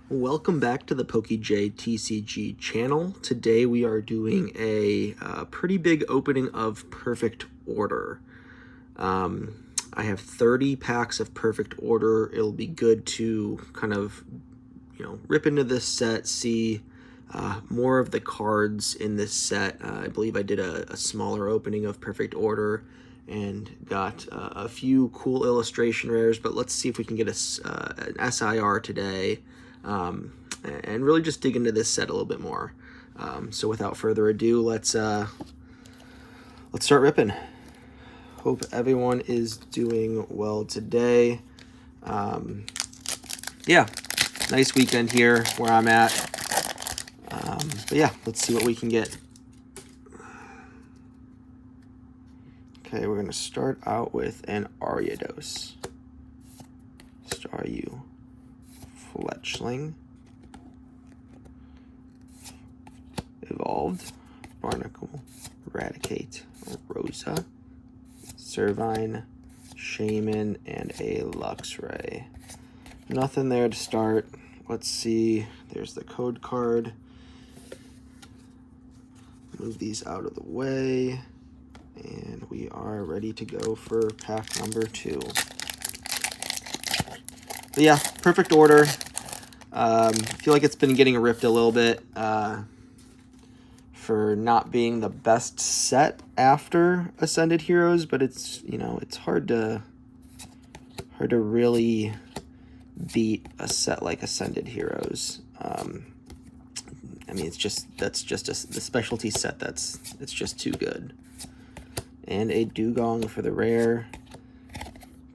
Welcome back to the PokeJayTCG channel. Today we are doing a pretty big opening of Perfect Order. I have 30 packs of Perfect Order. It'll be good to kind of, rip into this set, see more of the cards in this set. I believe I did a smaller opening of Perfect Order and got a few cool illustration rares, but let's see if we can get an SIR today. And really just dig into this set a little bit more. So without further ado, let's start ripping. Hope everyone is doing well today. Yeah, nice weekend here where I'm at. But yeah, let's see what we can get. Okay, we're going to start out with an Ariados. Staryu, Fletchling, Evolved, Barnacle, Eradicate, Rosa, Servine, Shaman, and a Luxray. Nothing there to start. Let's see. There's the code card. Move these out of the way. And we are ready to go for pack number 2. But yeah, Perfect Order. I feel like it's been getting ripped a little bit for not being the best set after Ascended Heroes, but it's it's hard to really beat a set like Ascended Heroes. I mean, that's just the specialty set it's just too good. And a Dugong for the rare.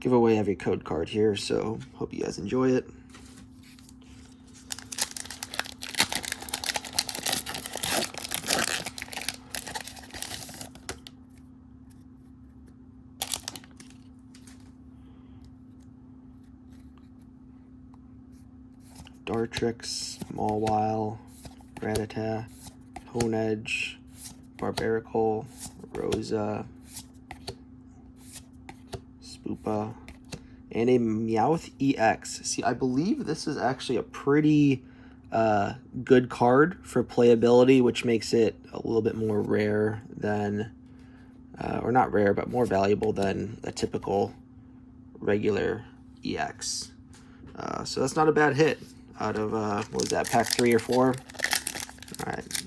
Give away every code card here, so hope you guys enjoy it. Dartrix, Mawile, Rattata, Honedge, Barbaracle, Rosa, Spoopa, and a Meowth EX. See, I believe this is actually a pretty good card for playability, which makes it a little bit more rare than, or not rare, but more valuable than a typical regular EX. So that's not a bad hit out of, what was that, pack 3 or 4? All right.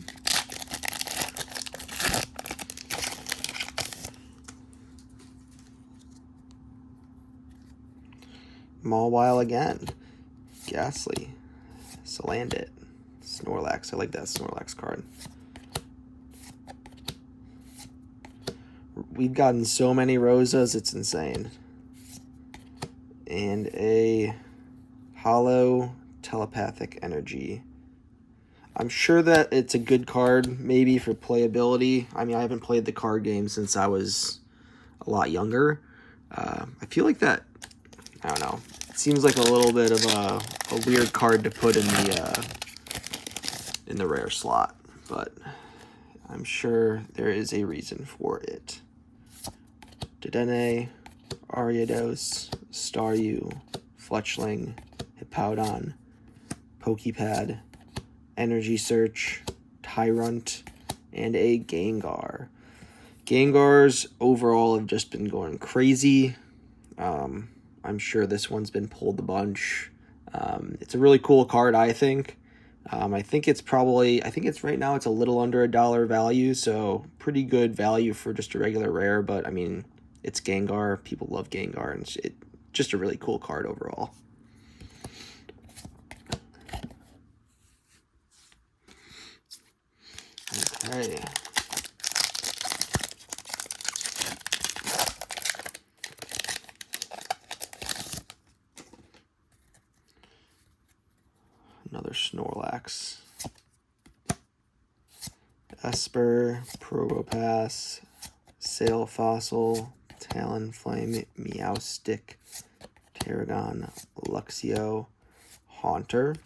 Mawile again. Ghastly. Salandit. Snorlax. I like that Snorlax card. We've gotten so many Rosas, it's insane. And a Hollow Telepathic Energy. I'm sure that it's a good card, maybe for playability. I mean, I haven't played the card game since I was a lot younger. I feel like that, I don't know, it seems like a little bit of a weird card to put in the rare slot, but I'm sure there is a reason for it. Dedenne, Ariados, Staryu, Fletchling, Hippowdon, Pokepad, Energy Search, Tyrunt, and a Gengar. Gengars overall have just been going crazy. I'm sure this one's been pulled a bunch. It's a really cool card, I think. I think it's right now it's a little under $1 value, so pretty good value for just a regular rare, but I mean, it's Gengar. People love Gengar, and it's just a really cool card overall. Okay. Another Snorlax. Esper, Probopass, Sail Fossil, Talonflame, Meowstic, Tarragon, Luxio, Haunter,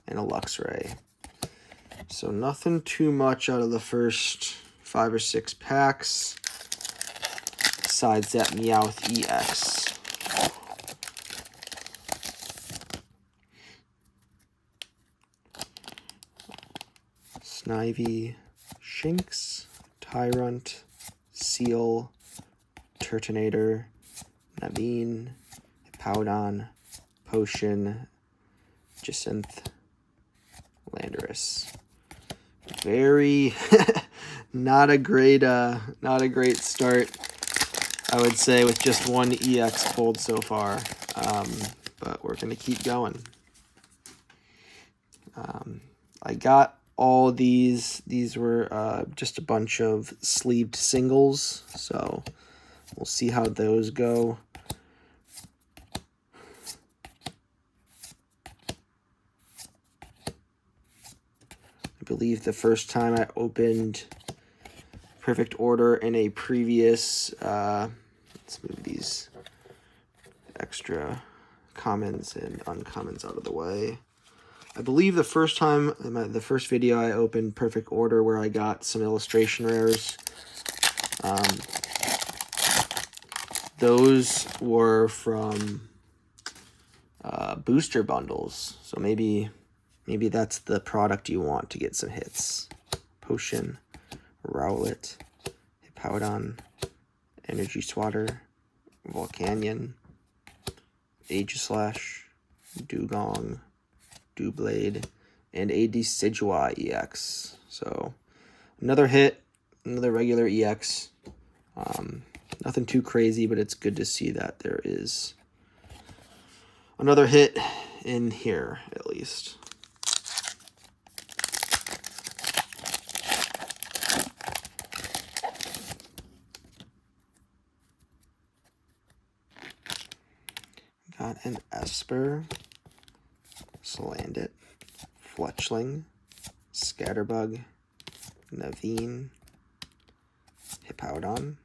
and a Luxray. So nothing too much out of the first 5 or 6 packs, besides that Meowth EX. Snivy, Shinx, Tyrant, Seal, Turtonator, Naveen, Hippowdon, Potion, Jacinth, Landorus. Very not a great start, I would say, with just one EX pulled so far. But we're gonna keep going. I got all these. These were just a bunch of sleeved singles, so we'll see how those go. I believe the first time I opened Perfect Order in a previous, let's move these extra commons and uncommons out of the way. I believe the first time, the first video I opened Perfect Order where I got some illustration rares, those were from booster bundles. So maybe that's the product you want to get some hits. Potion, Rowlet, Hippowdon, Energy Swatter, Volcanion, Aegislash, Dugong, Doublade, and a Decidueye EX. So another hit, another regular EX. Nothing too crazy, but it's good to see that there is another hit in here, at least. Got an Esper, Salandit, Fletchling, Scatterbug, Naveen, Hippowdon,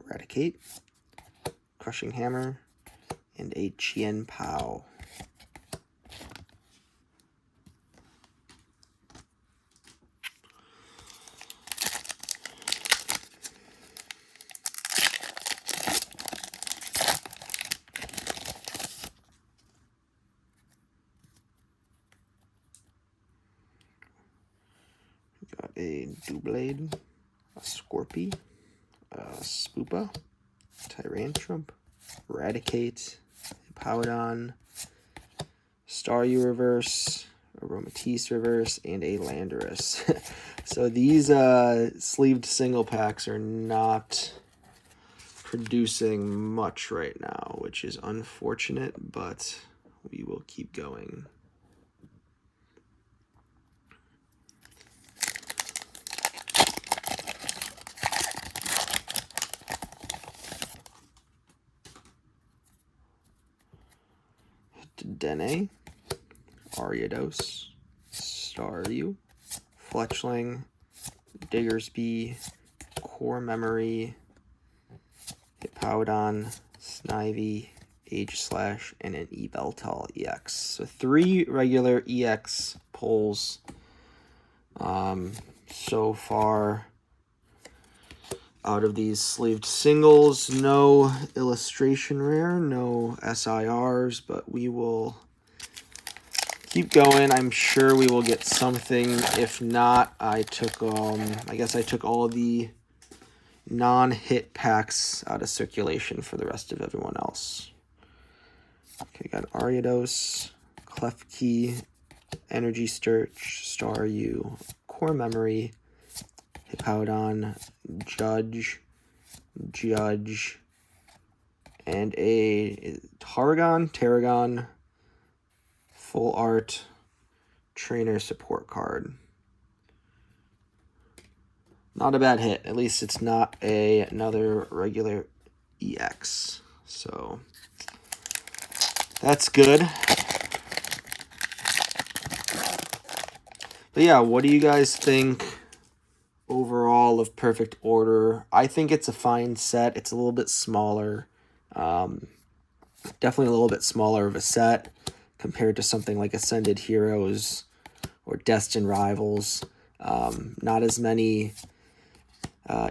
Eradicate, Crushing Hammer, and a Chien-Pao. Got a Doublade, a Scorpy, a Spoopa, Tyrantrum, Eradicate, Hippowdon, Staryu Reverse, Aromatisse Reverse, and a Landorus. So these sleeved single packs are not producing much right now, which is unfortunate, but we will keep going. Dene, Ariados, Staryu, Fletchling, Diggersby, Core Memory, Hippowdon, Snivy, Aegislash, and an Yveltal EX. So 3 regular EX pulls so far out of these sleeved singles. No illustration rare, no SIRs, but we will keep going. I'm sure we will get something. If not, I took I guess I took all the non-hit packs out of circulation for the rest of everyone else. Okay, got Ariados, Klefki, Energy Search, Staryu, Core Memory, Hippowdon, Judge, and a Tarragon, full art trainer support card. Not a bad hit. At least it's not another regular EX. So that's good. But yeah, what do you guys think overall of Perfect Order? I think it's a fine set. It's a little bit smaller. Definitely a little bit smaller of a set compared to something like Ascended Heroes or Destined Rivals. Not as many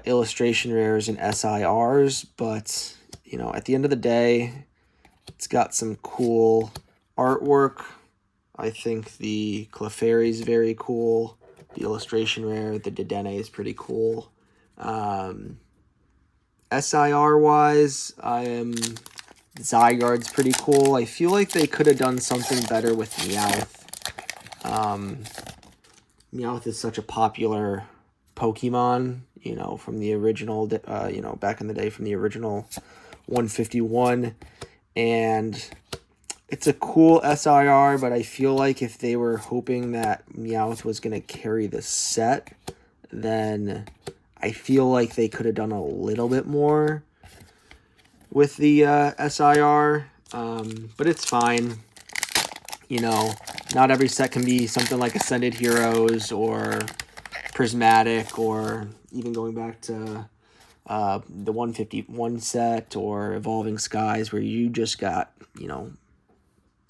illustration rares and SIRs, but you know, at the end of the day, it's got some cool artwork. I think the Clefairy is very cool. The illustration rare, the Dedenne is pretty cool. SIR-wise, Zygarde's pretty cool. I feel like they could have done something better with Meowth. Meowth is such a popular Pokemon, you know, from the original, you know, back in the day, from the original 151. And it's a cool SIR, but I feel like if they were hoping that Meowth was going to carry the set, then I feel like they could have done a little bit more with the SIR, but it's fine. You know, not every set can be something like Ascended Heroes or Prismatic, or even going back to the 151 set or Evolving Skies, where you just got, you know,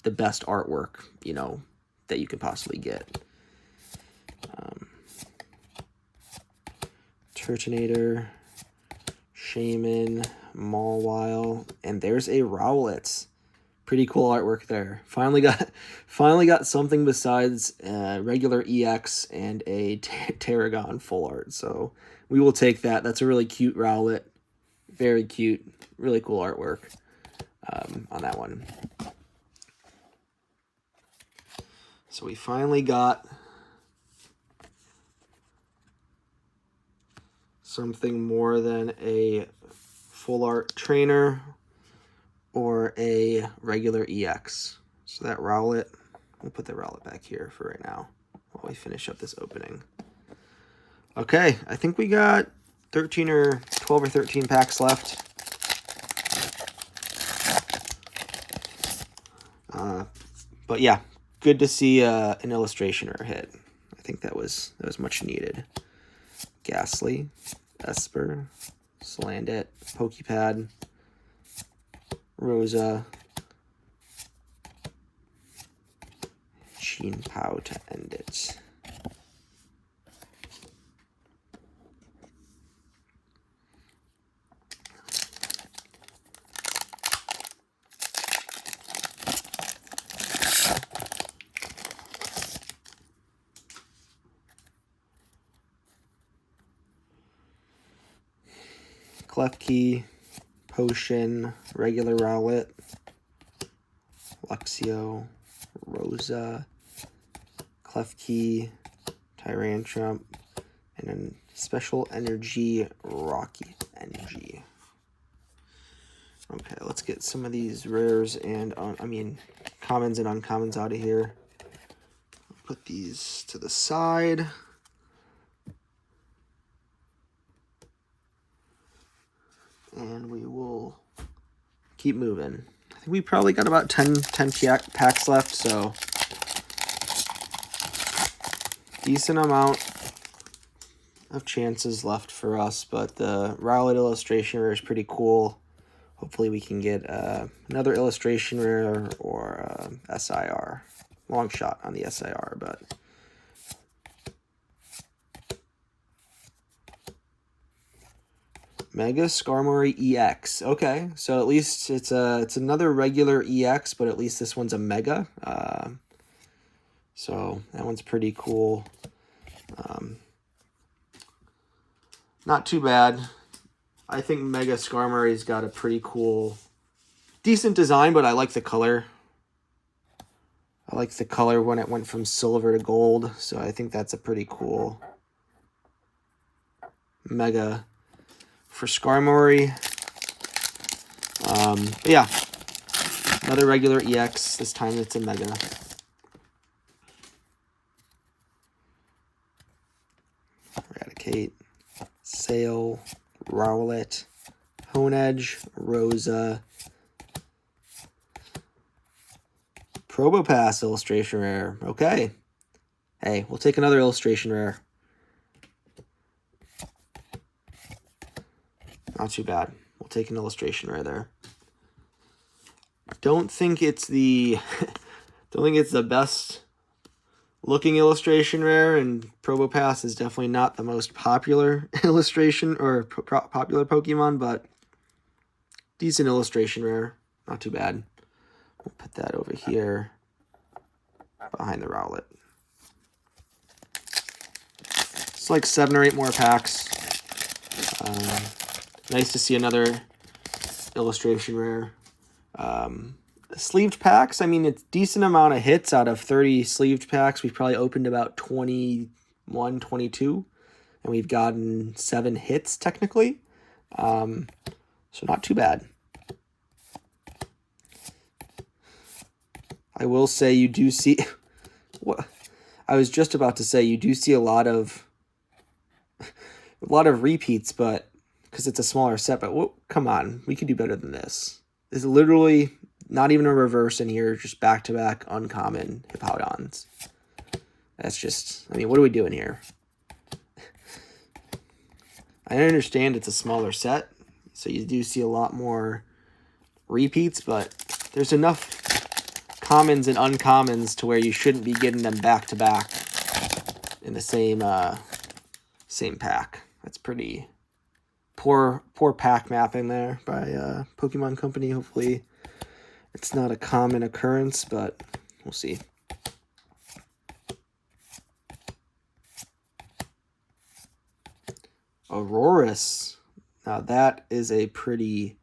the best artwork, you know, that you could possibly get. Turtonator, Shaman, Mawile, and there's a Rowlet. Pretty cool artwork there. Finally got something besides regular EX and a Tarragon full art. So we will take that. That's a really cute Rowlet. Very cute. Really cool artwork on that one. So we finally got something more than a full art trainer or a regular EX. So that Rowlet, we'll put the Rowlet back here for right now while we finish up this opening. Okay, I think we got 13 or 12 or 13 packs left. But yeah, good to see an illustration or a hit. I think that was much needed. Ghastly, Esper, Salandit, Pokepad, Rosa, Sheen Pow to end it. Klefki, Potion, regular Rowlet, Luxio, Rosa, Klefki, Tyrantrum, and then Special Energy, Rocky Energy. Okay, let's get some of these rares and, commons and uncommons out of here. Put these to the side. And we will keep moving. I think we probably got about 10 packs left, so decent amount of chances left for us, but the Rowlet illustration rare is pretty cool. Hopefully we can get another illustration rare or SIR. Long shot on the SIR, but Mega Skarmory EX. Okay, so at least it's another regular EX, but at least this one's a Mega. So that one's pretty cool. Not too bad. I think Mega Skarmory's got a pretty cool, decent design, but I like the color. I like the color when it went from silver to gold, so I think that's a pretty cool Mega for Skarmory. But yeah, another regular EX. This time it's a Mega. Eradicate, Sail, Rowlet, Honedge, Rosa, Probopass illustration rare. Okay. Hey, we'll take another illustration rare. Not too bad. We'll take an illustration rare there. Don't think it's the best looking illustration rare, and Probopass is definitely not the most popular illustration or popular Pokemon, but decent illustration rare. Not too bad. We'll put that over here. behind the Rowlet. It's like 7 or 8 more packs. Nice to see another illustration rare. Sleeved packs, I mean, it's decent amount of hits out of 30 sleeved packs. We've probably opened about 21, 22, and we've gotten 7 hits technically. So not too bad. I will say you do see what I was just about to say, you do see a lot of repeats, but because it's a smaller set, but come on, we could do better than this. It's literally not even a reverse in here, just back-to-back uncommon Hippowdons. That's just, I mean, what are we doing here? I understand it's a smaller set, so you do see a lot more repeats, but there's enough commons and uncommons to where you shouldn't be getting them back-to-back in the same pack. That's pretty poor pack mapping there by Pokemon Company. Hopefully it's not a common occurrence, but we'll see. Aurorus. Now that is a pretty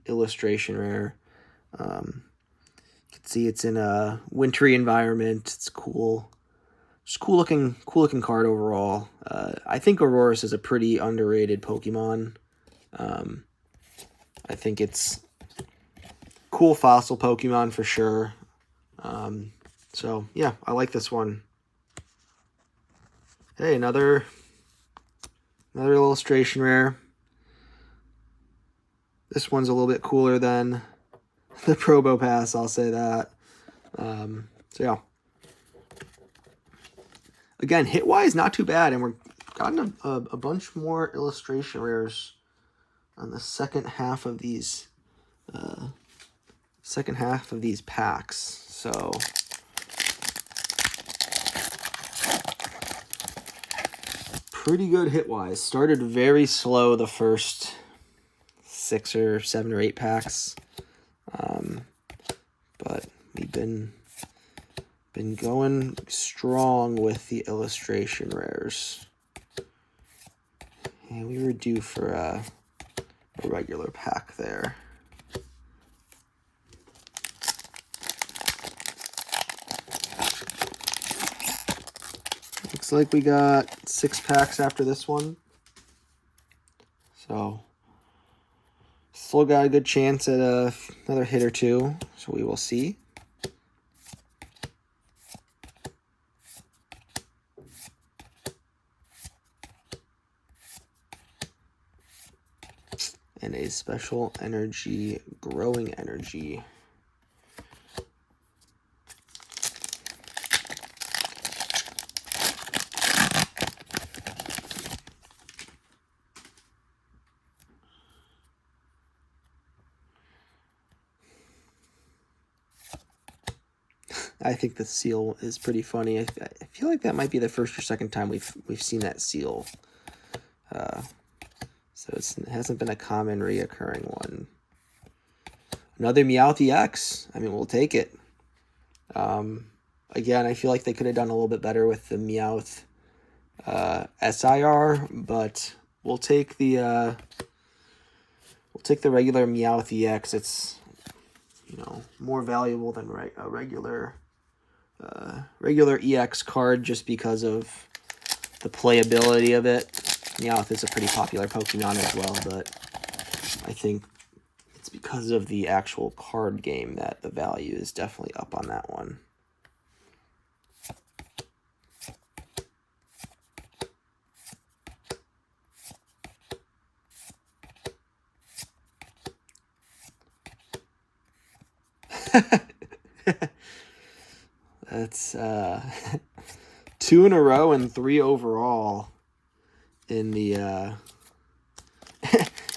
illustration rare. You can see it's in a wintry environment. It's cool. Just cool looking card overall. I think Aurorus is a pretty underrated Pokemon. I think it's cool fossil Pokemon for sure. So yeah, I like this one. Hey, another illustration rare. This one's a little bit cooler than the Probopass, I'll say that. So yeah. Again, hit-wise, not too bad, and we're gotten a bunch more illustration rares on the second half of these packs. So pretty good hit-wise. Started very slow the first 6 or 7 or 8 packs, but we've been going strong with the illustration rares. And we were due for a regular pack there. Looks like we got 6 packs after this one. So still got a good chance at another hit or two. So we will see. And a special energy, growing energy. I think the seal is pretty funny. I feel like that might be the first or second time we've seen that seal. So it hasn't been a common reoccurring one. Another Meowth EX. I mean, we'll take it. Again, I feel like they could have done a little bit better with the Meowth SIR, but we'll take the regular Meowth EX. It's, you know, more valuable than a regular EX card just because of the playability of it. Meowth is a pretty popular Pokemon as well, but I think it's because of the actual card game that the value is definitely up on that one. That's 2 in a row and 3 overall in the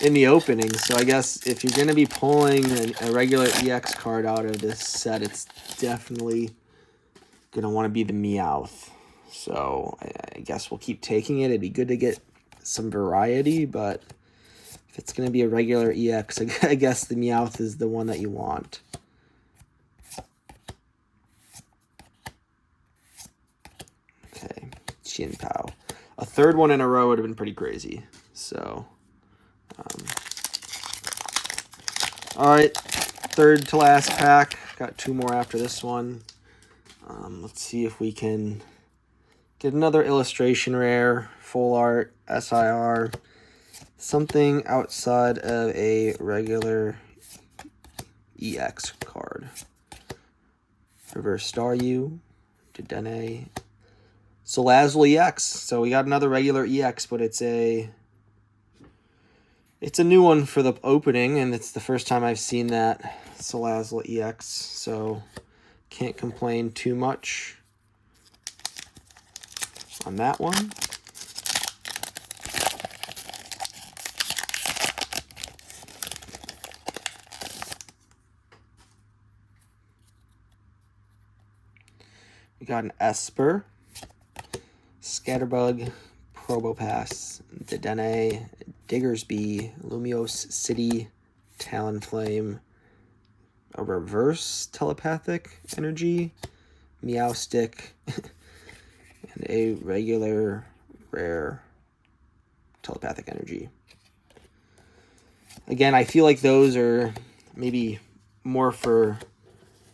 in the opening. So I guess if you're going to be pulling a regular EX card out of this set, it's definitely going to want to be the Meowth. So I guess we'll keep taking it. It'd be good to get some variety, but if it's going to be a regular EX, I guess the Meowth is the one that you want. Tien Pao. A third one in a row would have been pretty crazy. So, all right, third to last pack. Got 2 more after this one. Let's see if we can get another illustration rare, full art, SIR, something outside of a regular EX card. Reverse Staryu, Dedenne, Salazzle EX. So we got another regular EX, but it's a new one for the opening, and it's the first time I've seen that Salazzle EX. So can't complain too much on that one. We got an Esper, Scatterbug, Probopass, Dedenne, Diggersby, Lumiose City, Talonflame, a reverse telepathic energy, Meowstic, and a regular rare telepathic energy. Again, I feel like those are maybe more for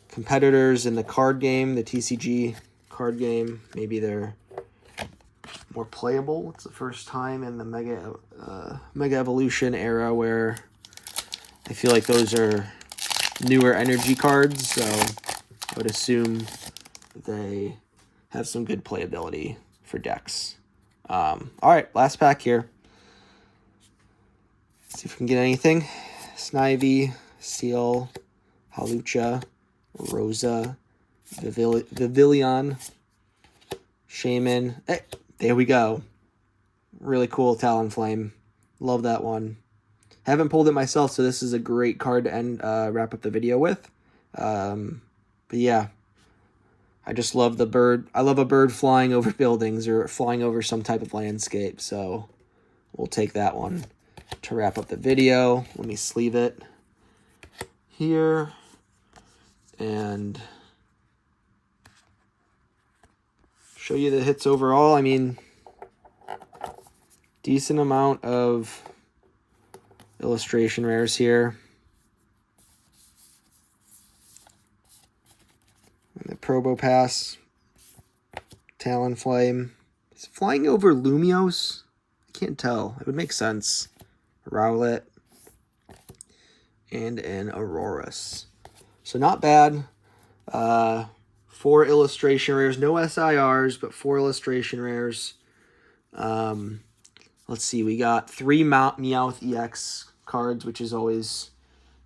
competitors in the card game, the TCG card game. Maybe they're more playable. It's the first time in the Mega Evolution era where I feel like those are newer energy cards, so I would assume they have some good playability for decks. All right, last pack here. See if we can get anything. Snivy, Seal, Halucha, Rosa, Vivillon, Shaman. Hey, there we go. Really cool Talonflame. Love that one. Haven't pulled it myself, so this is a great card to end wrap up the video with. But yeah, I just love the bird. I love a bird flying over buildings or flying over some type of landscape, so we'll take that one to wrap up the video. Let me sleeve it here and show you the hits overall. I mean, decent amount of illustration rares here. And the Probopass, Talonflame. Is it flying over Lumiose? I can't tell. It would make sense. Rowlet. And an Aurorus. So not bad. 4 illustration rares. No SIRs, but 4 illustration rares. Let's see. We got 3 Meowth EX cards, which is always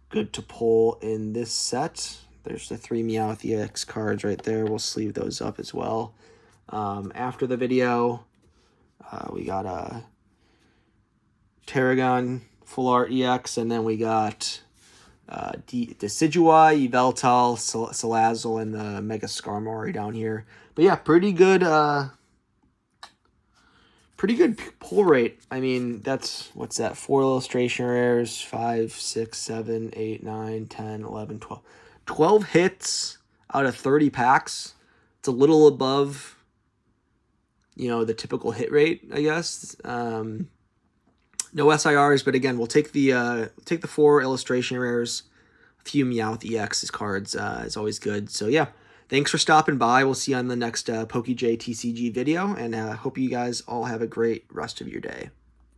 good to pull in this set. There's the 3 Meowth EX cards right there. We'll sleeve those up as well. After the video, we got a Terragon Full Art EX, and then we got Decidueye, Yveltal, Salazzle, and the Mega Skarmory down here. But yeah, pretty good pull rate. I mean, what's that? 4 illustration rares, 5, 6, 7, 8, 9, 10, 11, 12. 12 hits out of 30 packs. It's a little above, the typical hit rate, I guess. No SIRs, but again, we'll take the 4 illustration rares. A few Meowth EX cards is always good. So yeah, thanks for stopping by. We'll see you on the next PokeJayTCG video, and hope you guys all have a great rest of your day.